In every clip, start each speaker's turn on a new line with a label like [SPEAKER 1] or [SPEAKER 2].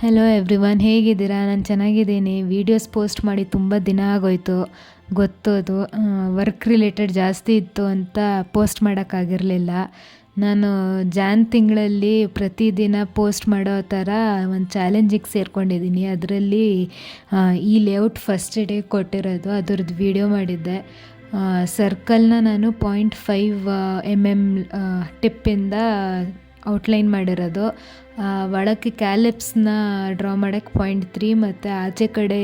[SPEAKER 1] Hello everyone, ಹೇಗಿದ್ದೀರಾ? ನಾನು ಚೆನ್ನಾಗಿದ್ದೀನಿ. ವೀಡಿಯೋಸ್ ಪೋಸ್ಟ್ ಮಾಡಿ ತುಂಬ ದಿನ ಆಗೋಯ್ತು, ಗೊತ್ತೋದು. ವರ್ಕ್ ರಿಲೇಟೆಡ್ ಜಾಸ್ತಿ ಇತ್ತು ಅಂತ ಪೋಸ್ಟ್ ಮಾಡೋಕ್ಕಾಗಿರಲಿಲ್ಲ. ನಾನು ತಿಂಗಳಲ್ಲಿ ಪ್ರತಿದಿನ ಪೋಸ್ಟ್ ಮಾಡೋ ಥರ ಒಂದು ಚಾಲೆಂಜಿಗೆ ಸೇರ್ಕೊಂಡಿದ್ದೀನಿ. ಅದರಲ್ಲಿ ಈ ಲೇಔಟ್ ಫಸ್ಟ್ ಡೇ ಕೊಟ್ಟಿರೋದು, ಅದರದ್ದು ವೀಡಿಯೋ ಮಾಡಿದ್ದೆ. ಸರ್ಕಲ್ನ ನಾನು 0.5 ಟಿಪ್ಪಿಂದ ಔಟ್ಲೈನ್ ಮಾಡಿರೋದು. ಒಳಕ್ಕೆ ಕ್ಯಾಲಿಪ್ಸ್ನ ಡ್ರಾ ಮಾಡೋಕ್ಕೆ 0.3 ಮತ್ತು ಆಚೆ ಕಡೆ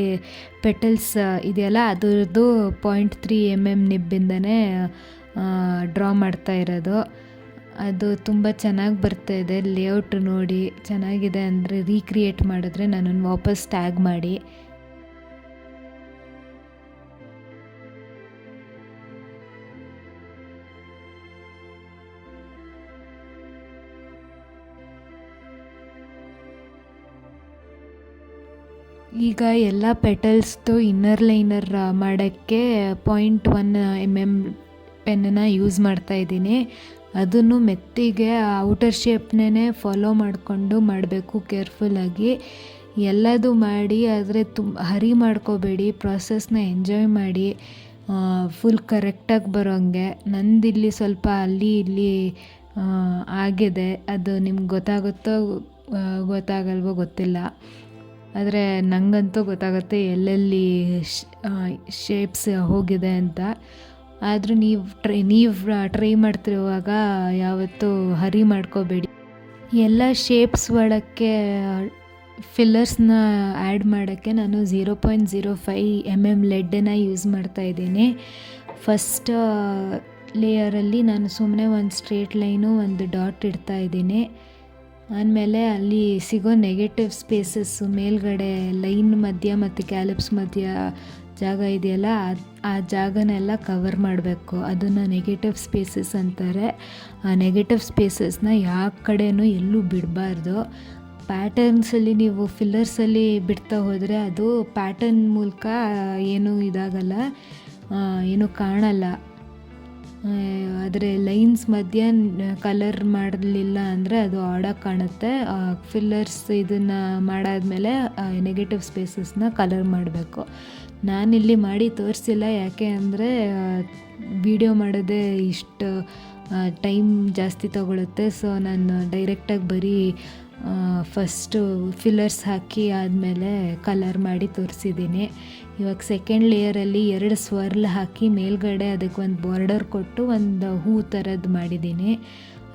[SPEAKER 1] ಪೆಟಲ್ಸ್ ಇದೆಯಲ್ಲ ಅದರದ್ದು 0.3 ನಿಬ್ಬಿಂದನೇ ಡ್ರಾ ಮಾಡ್ತಾ ಇರೋದು. ಅದು ತುಂಬ ಚೆನ್ನಾಗಿ ಬರ್ತಾಯಿದೆ. ಲೇಔಟ್ ನೋಡಿ ಚೆನ್ನಾಗಿದೆ ಅಂದರೆ ರೀಕ್ರಿಯೇಟ್ ಮಾಡಿದ್ರೆ ನನ್ನನ್ನು ವಾಪಸ್ ಟ್ಯಾಗ್ ಮಾಡಿ. ಈಗ ಎಲ್ಲ ಪೆಟಲ್ಸ್ದು ಇನ್ನರ್ ಲೈನರ್ ಮಾಡೋಕ್ಕೆ 0.1 ಪೆನ್ನನ್ನು ಯೂಸ್ ಮಾಡ್ತಾಯಿದ್ದೀನಿ. ಅದನ್ನು ಮೆತ್ತಿಗೆ ಔಟರ್ ಶೇಪ್ನೇ ಫಾಲೋ ಮಾಡಿಕೊಂಡು ಮಾಡಬೇಕು ಕೇರ್ಫುಲ್ಲಾಗಿ. ಎಲ್ಲದು ಮಾಡಿ, ಆದರೆ ಹರಿ ಮಾಡ್ಕೋಬೇಡಿ, ಪ್ರಾಸೆಸ್ನ ಎಂಜಾಯ್ ಮಾಡಿ, ಫುಲ್ ಕರೆಕ್ಟಾಗಿ ಬರೋಂಗೆ. ನಂದಿಲ್ಲಿ ಸ್ವಲ್ಪ ಅಲ್ಲಿ ಇಲ್ಲಿ ಆಗಿದೆ. ಅದು ನಿಮ್ಗೆ ಗೊತ್ತಾಗುತ್ತೋ ಗೊತ್ತಾಗಲ್ವೋ ಗೊತ್ತಿಲ್ಲ, ಆದರೆ ನನಗಂತೂ ಗೊತ್ತಾಗುತ್ತೆ ಎಲ್ಲೆಲ್ಲಿ ಶೇಪ್ಸ್ ಹೋಗಿದೆ ಅಂತ. ಆದರೂ ನೀವು ಟ್ರೈ ಮಾಡ್ತಿರುವಾಗ ಯಾವತ್ತೂ ಹರಿ ಮಾಡ್ಕೋಬೇಡಿ. ಎಲ್ಲ ಶೇಪ್ಸ್ ಒಳಕ್ಕೆ ಫಿಲ್ಲರ್ಸ್ನ ಆ್ಯಡ್ ಮಾಡೋಕ್ಕೆ ನಾನು 0.05 ಲೆಡ್ಡನ್ನು ಯೂಸ್ ಮಾಡ್ತಾಯಿದ್ದೀನಿ. ಫಸ್ಟ್ ಲೇಯರಲ್ಲಿ ನಾನು ಸುಮ್ಮನೆ ಒಂದು ಸ್ಟ್ರೇಟ್ ಲೈನು ಒಂದು ಡಾಟ್ ಇಡ್ತಾಯಿದ್ದೀನಿ. ಆಮೇಲೆ ಅಲ್ಲಿ ಸಿಗೋ ನೆಗೆಟಿವ್ ಸ್ಪೇಸಸ್ಸು ಮೇಲ್ಗಡೆ ಲೈನ್ ಮಧ್ಯ ಮತ್ತು ಕ್ಯಾಲಿಪ್ಸ್ ಮಧ್ಯ ಜಾಗ ಇದೆಯಲ್ಲ, ಆ ಜಾಗನೆಲ್ಲ ಕವರ್ ಮಾಡಬೇಕು. ಅದನ್ನು ನೆಗೆಟಿವ್ ಸ್ಪೇಸಸ್ ಅಂತಾರೆ. ಆ ನೆಗೆಟಿವ್ ಸ್ಪೇಸಸ್ನ ಯಾವ ಕಡೆಯೂ ಎಲ್ಲೂ ಬಿಡಬಾರ್ದು. ಪ್ಯಾಟರ್ನ್ಸಲ್ಲಿ ನೀವು ಫಿಲ್ಲರ್ಸಲ್ಲಿ ಬಿಡ್ತಾ ಹೋದರೆ ಅದು ಪ್ಯಾಟರ್ನ್ ಮೂಲಕ ಏನೂ ಇದಾಗಲ್ಲ, ಏನೂ ಕಾಣಲ್ಲ. ಆದರೆ ಲೈನ್ಸ್ ಮಧ್ಯ ಕಲರ್ ಮಾಡಲಿಲ್ಲ ಅಂದರೆ ಅದು ಆಡಾಗಿ ಕಾಣುತ್ತೆ. ಫಿಲ್ಲರ್ಸ್ ಇದನ್ನು ಮಾಡಾದಮೇಲೆ ನೆಗೆಟಿವ್ ಸ್ಪೇಸಸ್ನ ಕಲರ್ ಮಾಡಬೇಕು. ನಾನಿಲ್ಲಿ ಮಾಡಿ ತೋರಿಸಿಲ್ಲ, ಯಾಕೆ ಅಂದರೆ ವಿಡಿಯೋ ಮಾಡೋದೇ ಇಷ್ಟು ಟೈಮ್ ಜಾಸ್ತಿ ತಗೊಳುತ್ತೆ. ಸೊ ನಾನು ಡೈರೆಕ್ಟಾಗಿ ಬರೀ ಫಸ್ಟು ಫಿಲ್ಲರ್ಸ್ ಹಾಕಿ ಆದಮೇಲೆ ಕಲರ್ ಮಾಡಿ ತೋರಿಸಿದ್ದೀನಿ. ಇವಾಗ ಸೆಕೆಂಡ್ ಲೇಯರಲ್ಲಿ 2 ಸ್ವರ್ಲ್ ಹಾಕಿ ಮೇಲ್ಗಡೆ ಅದಕ್ಕೆ ಒಂದು ಬಾರ್ಡರ್ ಕೊಟ್ಟು ಒಂದು ಹೂ ಥರದ್ದು ಮಾಡಿದ್ದೀನಿ.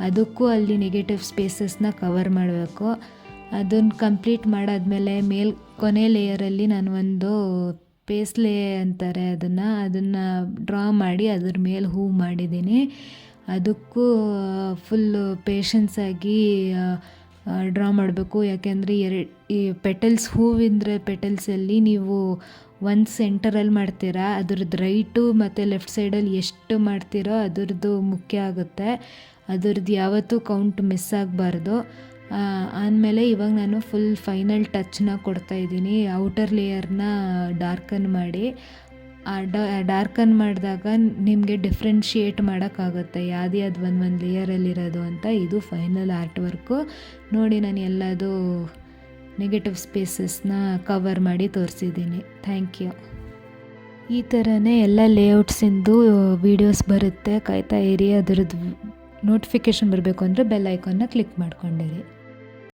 [SPEAKER 1] ಅದಕ್ಕೂ ಅಲ್ಲಿ ನೆಗೆಟಿವ್ ಸ್ಪೇಸಸ್ನ ಕವರ್ ಮಾಡಬೇಕು. ಅದನ್ನು ಕಂಪ್ಲೀಟ್ ಮಾಡಾದಮೇಲೆ ಕೊನೆ ಲೇಯರಲ್ಲಿ ನಾನು ಒಂದು ಪೇಸ್ಲೆ ಅಂತಾರೆ ಅದನ್ನು ಡ್ರಾ ಮಾಡಿ ಅದ್ರ ಮೇಲೆ ಹೂ ಮಾಡಿದ್ದೀನಿ. ಅದಕ್ಕೂ ಫುಲ್ಲು ಪೇಷನ್ಸಾಗಿ ಡ್ರಾ ಮಾಡಬೇಕು. ಯಾಕೆಂದರೆ ಈ ಪೆಟಲ್ಸ್ ಹೂವಿಂದ್ರೆ ಪೆಟಲ್ಸಲ್ಲಿ ನೀವು ಒಂದು ಸೆಂಟರಲ್ಲಿ ಮಾಡ್ತೀರಾ, ಅದ್ರದ್ದು ರೈಟು ಮತ್ತು ಲೆಫ್ಟ್ ಸೈಡಲ್ಲಿ ಎಷ್ಟು ಮಾಡ್ತೀರೋ ಅದರದ್ದು ಮುಖ್ಯ ಆಗುತ್ತೆ. ಅದರದ್ದು ಯಾವತ್ತೂ ಕೌಂಟ್ ಮಿಸ್ ಆಗಬಾರ್ದು. ಆದಮೇಲೆ ಇವಾಗ ನಾನು ಫುಲ್ ಫೈನಲ್ ಟಚ್ನ ಕೊಡ್ತಾಯಿದ್ದೀನಿ. ಔಟರ್ ಲೇಯರ್ನ ಡಾರ್ಕನ್ ಮಾಡಿ. ಡಾರ್ಕನ್ ಮಾಡಿದಾಗ ನಿಮಗೆ ಡಿಫ್ರೆನ್ಶಿಯೇಟ್ ಮಾಡೋಕ್ಕಾಗುತ್ತೆ ಯಾವುದು ಒಂದು ಲೇಯರಲ್ಲಿರೋದು ಅಂತ. ಇದು ಫೈನಲ್ ಆರ್ಟ್ ವರ್ಕು ನೋಡಿ. ನಾನು ಎಲ್ಲದು ನೆಗೆಟಿವ್ ಸ್ಪೇಸಸ್ನ ಕವರ್ ಮಾಡಿ ತೋರಿಸಿದ್ದೀನಿ. Thank you. ಈ ಥರನೇ ಎಲ್ಲ ಲೇಔಟ್ಸಿಂದು ವೀಡಿಯೋಸ್ ಬರುತ್ತೆ, ಕಾಯ್ತಾ ಇರಿ. ಅದರದ್ದು ನೋಟಿಫಿಕೇಷನ್ ಬರಬೇಕು ಅಂದರೆ ಬೆಲ್ ಐಕಾನ್ನ ಕ್ಲಿಕ್ ಮಾಡ್ಕೊಂಡಿರಿ.